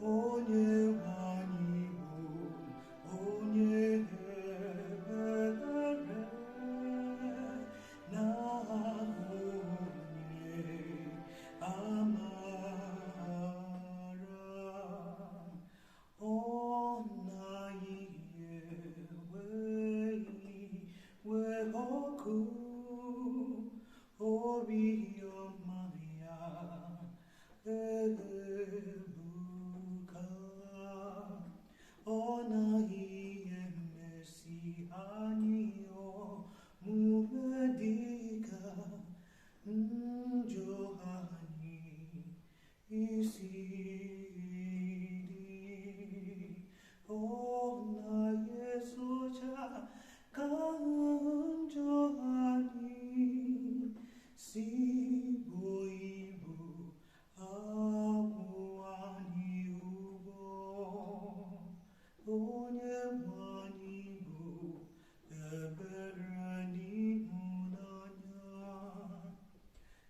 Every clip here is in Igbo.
onye nwanyị bụ onye ebere na onye amara, ọ naghị ewe ọkụ obiọma ya ebuka, ọ naghị emesi anyị omume dịka njọ anyị isi dị, ọ na-esocha ka njọ anyị si buo ibu akwụ anyị ụgwọ. Onye nwanyị bụ ebere n'ịhụnanya,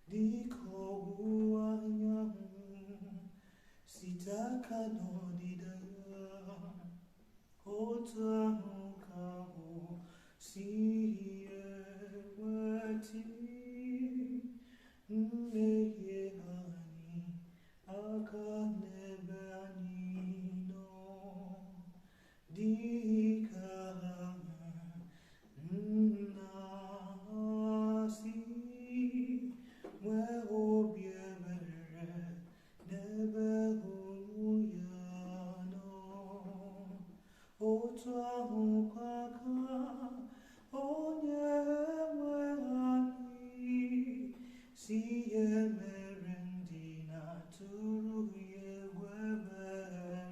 dịka ọwụwa anyanwụ site aka n'ọdịda ya, otu ahụ ka o si eweta mmehie anyị aka n'ebe anyị nọ, dịka nna si nwee obi ebere n'ebe ụmụ ya nọ, otu ahụkwa ka onye nwe anyị si emere ndị na-atụrụ ya egwu ebere.